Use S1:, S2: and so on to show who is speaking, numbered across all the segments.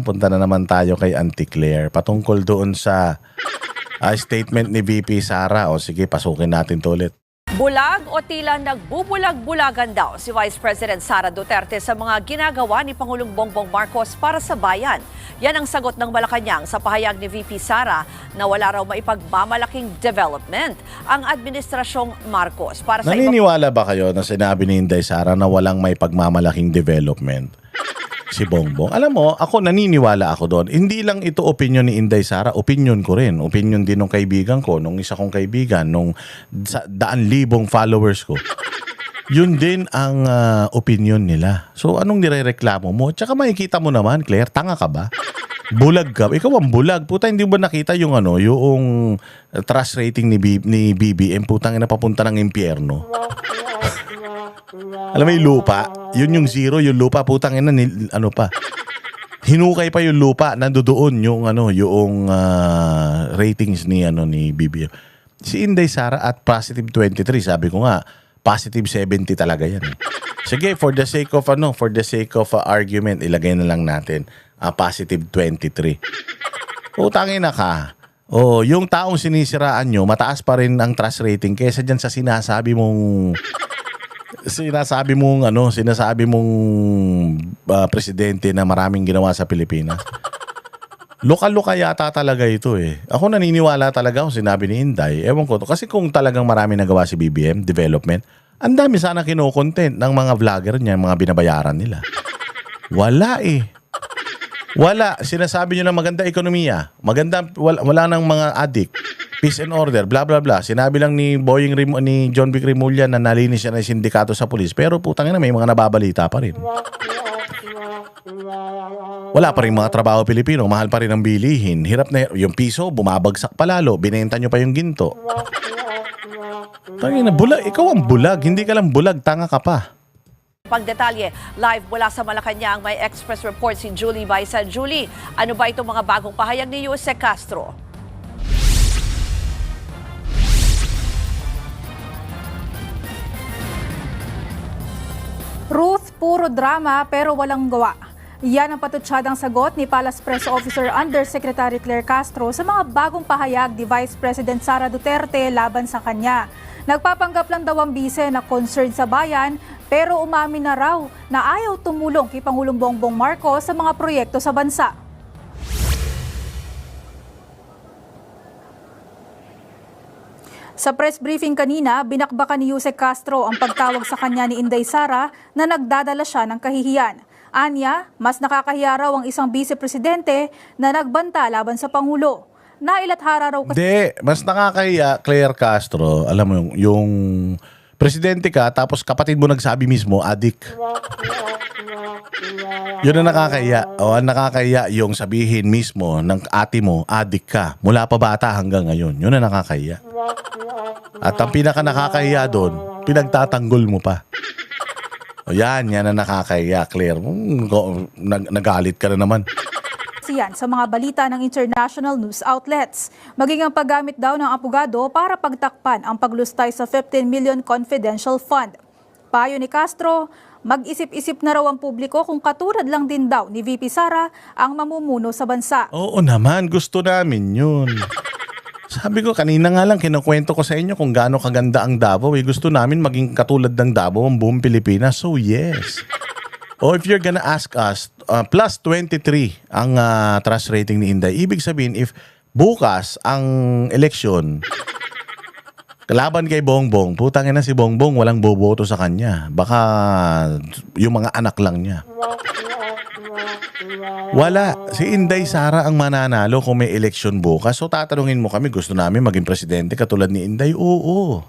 S1: Punta na naman tayo kay Auntie Claire patungkol doon sa statement ni VP Sara. O sige, pasukin natin to ulit.
S2: Bulag o tila nagbubulag-bulagan daw si Vice President Sara Duterte sa mga ginagawa ni Pangulong Bongbong Marcos para sa bayan. Yan ang sagot ng Malacanang sa pahayag ni VP Sara na wala raw maipagmamalaking development ang Administrasyong Marcos. Para sa
S1: Naniniwala ba kayo na sinabi ni Inday Sara na walang may pagmamalaking development si Bongbong? Alam mo, ako naniniwala ako doon. Hindi lang ito opinion ni Inday Sara, opinion ko rin. Opinion din ng kaibigan ko, nung isa kong kaibigan, nung daan libong followers ko. Yun din ang opinion nila. So anong nirereklamo mo? Tsaka makikita mo naman, Claire, tanga ka ba? Bulag ka. Ikaw ang bulag. Puta, hindi ba nakita yung yung trust rating ni BBM? Putang ina, papunta ng impyerno. Alam mo yung lupa, yun yung zero, yung lupa, putang ina, pa. Hinukay pa yung lupa, nandoon yung yung ratings ni ni BBM. Si Inday Sara at positive 23, sabi ko nga, positive 70 talaga yan. Sige, for the sake of argument, ilagay na lang natin positive 23. Putangin na ka. Oh, yung taong sinisiraan nyo, mataas pa rin ang trust rating kaysa dyan sa sinasabi mong presidente na maraming ginawa sa Pilipinas. Lokal-loka yata talaga ito eh. Ako naniniwala talaga kung sinabi ni Inday. Ewan ko to. Kasi kung talagang maraming nagawa si BBM, development, ang dami sana kinokontent ng mga vlogger niya, mga binabayaran nila. Wala eh. Wala. Sinasabi nyo na maganda ekonomiya. Maganda, wala nang mga addict. Peace and order, blah blah blah. Sinabi lang ni John Vic Rimulya na nalinis siya ng sindikato sa pulis. Pero putang ina, may mga nababalita pa rin. Wala pa rin mga trabaho Pilipino. Mahal pa rin ang bilihin. Hirap na yung piso, bumabagsak pa lalo. Binenta nyo pa yung ginto. Tangina, bulag. Ikaw ang bulag. Hindi ka lang bulag, tanga ka pa.
S2: Pagdetalye, live mula sa Malacanang, may Express report si Julie Baisa. Julie, ano ba itong mga bagong pahayag ni Yusek Castro?
S3: Ruth, puro drama pero walang gawa. Yan ang patutsyadang sagot ni Palace Press Officer Undersecretary Claire Castro sa mga bagong pahayag ni Vice President Sara Duterte laban sa kanya. Nagpapanggap lang daw ang bise na concerned sa bayan pero umamin na raw na ayaw tumulong kay Pangulong Bongbong Marcos sa mga proyekto sa bansa. Sa press briefing kanina, binakbakan ni Yusek Castro ang pagtawag sa kanya ni Inday Sara na nagdadala siya ng kahihiyan. Anya, mas nakakahiya raw ang isang vice-presidente na nagbanta laban sa Pangulo. Nailathara raw kasi...
S1: Hindi, mas nakakahiya, Claire Castro, alam mo yung presidente ka tapos kapatid mo nagsabi mismo, adik. Yun ang nakakahiya. O ang nakakahiya yung sabihin mismo ng ate mo, adik ka. Mula pa bata hanggang ngayon. Yun ang nakakahiya. At ang pinaka nakakahiya doon, pinagtatanggol mo pa. O yan ang nakakahiya, Claire. Nagalit ka na naman.
S3: Yan sa mga balita ng international news outlets. Maging ang paggamit daw ng abogado para pagtakpan ang paglustay sa 15 million confidential fund. Payo ni Castro, mag-isip-isip na raw ang publiko kung katulad lang din daw ni VP Sara ang mamumuno sa bansa.
S1: Oo naman, gusto namin yun. Sabi ko, kanina nga lang kinukwento ko sa inyo kung gaano kaganda ang Davao. Gusto namin maging katulad ng Davao ang buong Pilipinas. So yes. Or if you're gonna ask us, plus 23 ang trust rating ni Inday. Ibig sabihin, if bukas ang eleksyon, kalaban kay Bongbong, putangin na si Bongbong, walang boboto sa kanya. Baka yung mga anak lang niya. Wala. Si Inday Sara ang mananalo kung may eleksyon bukas. So tatanungin mo kami, gusto namin maging presidente katulad ni Inday? Oo.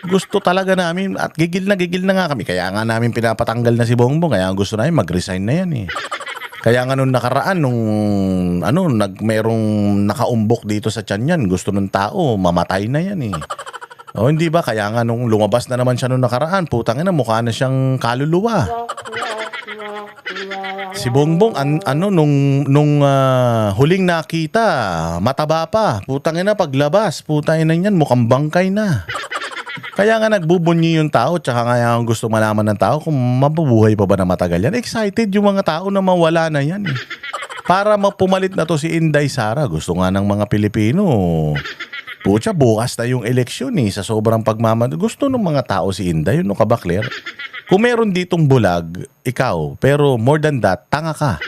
S1: Gusto talaga namin at gigil na nga kami. Kaya nga namin pinapatanggal na si Bongbong. Kaya gusto namin mag-resign na yan eh. Kaya nga nung nakaraan, merong nakaumbok dito sa tiyan yan, gusto ng tao, mamatay na yan eh. O hindi ba? Kaya nga nung lumabas na naman siya nung nakaraan, putangin na, mukha na siyang kaluluwa. Si Bongbong, nung huling nakita, mataba pa. Putangin na, paglabas, putangin na yan, mukhang bangkay na. Kaya nga nagbubunyi yung tao, tsaka nga gusto malaman ng tao kung mabubuhay pa ba na matagal yan. Excited yung mga tao na mawala na yan eh. Para mapumalit na to si Inday Sara. Gusto nga ng mga Pilipino. Pucha, bukas na yung eleksyon sa sobrang gusto ng mga tao si Inday. Yun, no ka ba, Claire? Kung meron ditong bulag, ikaw. Pero more than that, tanga ka.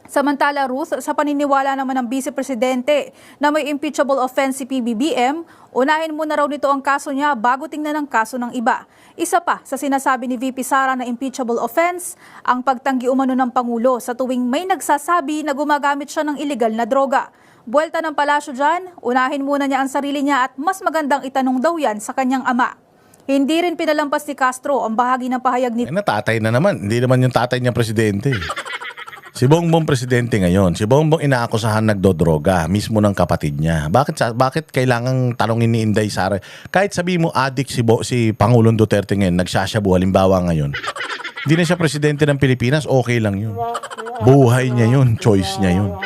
S3: Samantala, Ruth, sa paniniwala naman ng Vice Presidente na may impeachable offense si PBBM, unahin muna raw nito ang kaso niya bago tingnan ang kaso ng iba. Isa pa sa sinasabi ni VP Sara na impeachable offense, ang pagtanggi umano ng Pangulo sa tuwing may nagsasabi na gumagamit siya ng illegal na droga. Buwelta ng palasyo dyan, unahin muna niya ang sarili niya at mas magandang itanong daw yan sa kanyang ama. Hindi rin pinalampas ni Castro ang bahagi ng pahayag ni
S1: Natatay na naman. Hindi naman yung tatay niya presidente. Si Bongbong presidente ngayon. Si Bongbong inaakusahan nagdodroga mismo ng kapatid niya. Bakit kailangang tanongin ni Inday Sara? Kahit sabi mo addict si Pangulong Duterte ngayon, nagsasyabu halimbawa ngayon. Hindi na siya presidente ng Pilipinas, okay lang yun. Buhay niya yun, choice niya yun.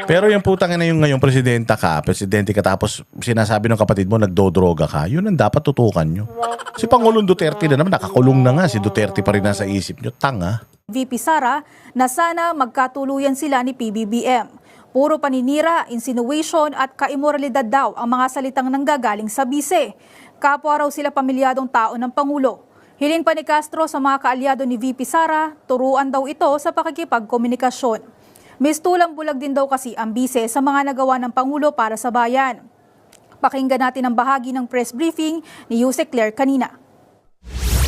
S1: Pero yung putang na yung ngayon presidente ka tapos sinasabi ng kapatid mo nagdodroga ka, yun ang dapat tutukan nyo. Si Pangulong Duterte na naman, nakakulong na nga, si Duterte pa rin nasa isip nyo, tanga.
S3: VP Sara na sana magkatuluyan sila ni PBBM. Puro paninira, insinuation at kaimoralidad daw ang mga salitang nanggagaling sa bise. Kapwa raw sila pamilyadong tao ng Pangulo. Hiling pa ni Castro sa mga kaalyado ni VP Sara, turuan daw ito sa pakikipagkomunikasyon. Mistulang bulag din daw kasi ang bise sa mga nagawa ng Pangulo para sa bayan. Pakinggan natin ang bahagi ng press briefing ni Yusek Claire kanina.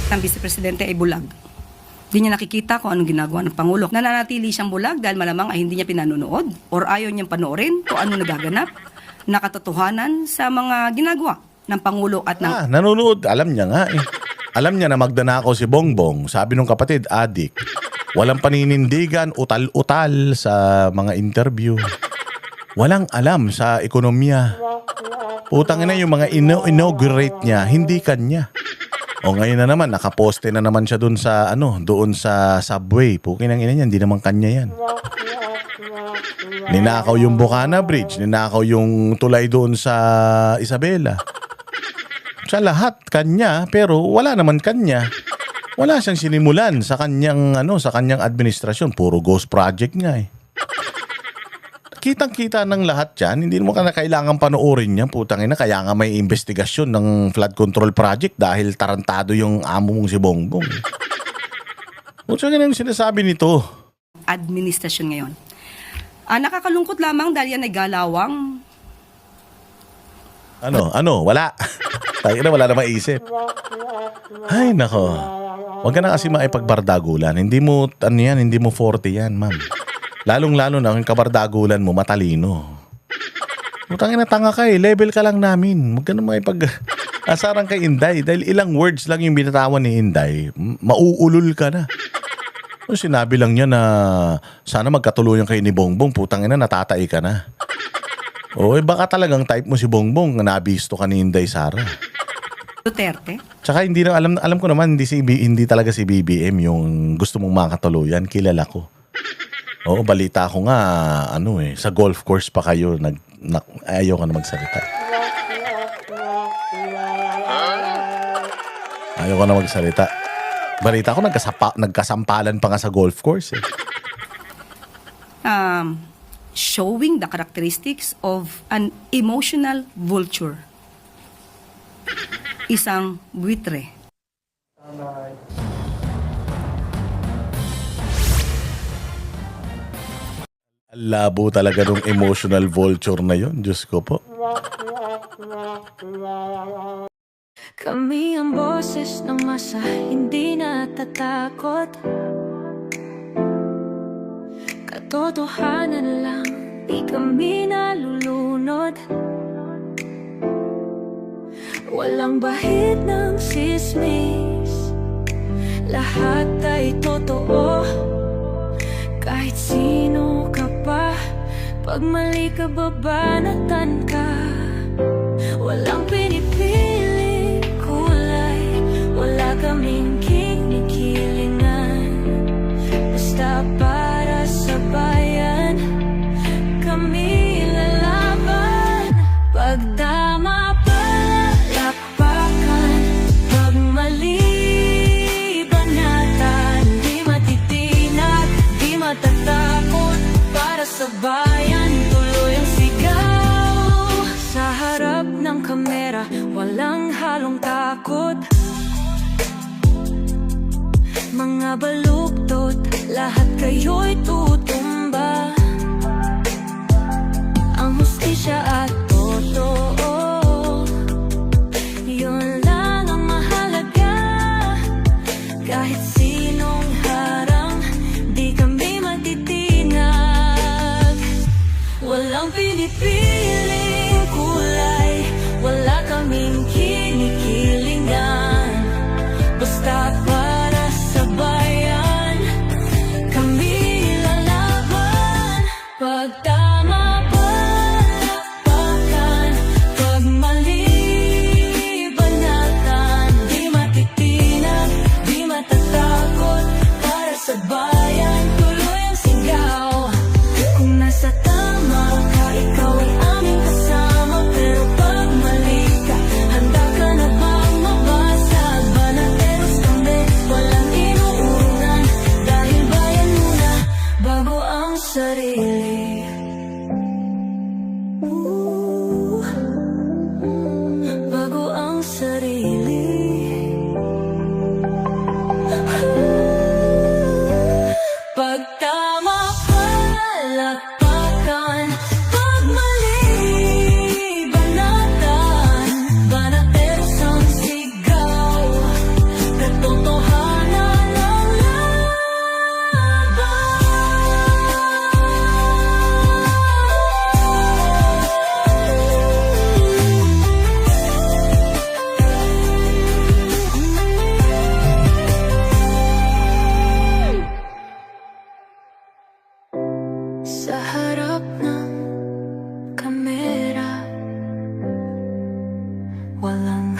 S4: Ang Vice Presidente ay bulag. Hindi niya nakikita kung anong ginagawa ng Pangulo. Nananatili siyang bulag dahil malamang ay hindi niya pinanonood or ayaw niyang panoorin kung ano nagaganap na katotohanan sa mga ginagawa ng Pangulo at ng...
S1: Nanonood. Alam niya nga eh. Alam niya na magdanakaw si Bongbong. Sabi nung kapatid, addict. Walang paninindigan, utal-utal sa mga interview. Walang alam sa ekonomiya. Putang ina yung mga inaugurate niya, hindi kanya. O ngayon na naman, nakaposte na naman siya doon sa subway. Pukin ang ina niya, hindi naman kanya yan. Ninakaw yung Bukana Bridge, ninakaw yung tulay doon sa Isabela. Sa lahat kanya, pero wala naman kanya. Wala siyang sinimulan sa kanyang administrasyon, puro ghost project nga eh. Kitang-kita ng lahat yan, hindi mo ka na kailangan panoorin yan, putang ina, kaya nga may investigasyon ng flood control project dahil tarantado yung amo mong si Bongbong. Putang ina yung sinasabi nito.
S4: Administrasyon ngayon. Nakakalungkot lamang dahil yan ay galawang...
S1: Wala. Tayo na, wala na maisip. Ay, nako. Huwag ka na kasi maipagbardagulan. Hindi mo 40 yan, ma'am. Lalong-lalo na yung kabardagulan mo, matalino. Putangin na tanga ka eh. Level ka lang namin. Huwag ka na asaran kay Inday. Dahil ilang words lang yung binatawan ni Inday, mauulol ka na. Sinabi lang niya na sana magkatuluyan kayo ni Bongbong. Putangin na, natatai ka na. Baka talagang type mo si Bongbong na nabisto ka ni Inday Sara.
S4: Duterte?
S1: Tsaka hindi na, alam ko naman, hindi talaga si BBM yung gusto mong makatuluyan. Kilala ko. Oo, balita ko nga, sa golf course pa kayo, ayaw ka na magsalita. Ayaw ka na magsalita. Balita ko, nagkasampalan pa nga sa golf course eh.
S4: Showing the characteristics of an emotional vulture. Isang buitre.
S1: Labo talaga nung emotional vulture na yon, Diyos ko po.
S5: Kami ang boses ng masa, hindi natatakot. Katotohanan lang, di kami nalulunod. Walang bahid ng sismis, lahat ay totoo. Kahit sino ka pa, pag mali ka babanatan ka. Walang pinipili kulay, wala kaming kinikilingan. Basta para sa bayan, kami lalaban. Pagdama palakpakan, pag mali banatan, di matitinag, di matatakot pa. sa bayan, tuloy ang sigaw. Sa harap ng kamera, walang halong takot. Mga baluktot, lahat kayo'y tutumba. Ang hustisya at totoo, yun lang ang mahalaga. Kahit sinong harang, di kami matitinag. Walang pinipiling kulay, wala kaming kinikilingan. Basta para sa bayan, kami lalaban. Pag tama palakpakan, pag mali banatan. Di matitinag, di matatakot. Para sa bayan, tuloy ang sigaw. Kung nasa tama ka, ikaw ay aming kasama. Pero pag mali ka, handa ka na bang mabasag? Banateros kami, walang inuurungan. Dahil bayan muna, bago ang sarili. Bago ang sarili. Pag tama palakpakan, pag mali banatan. Banateros ang sigaw, katotohanan ang sa harap ng kamera, walang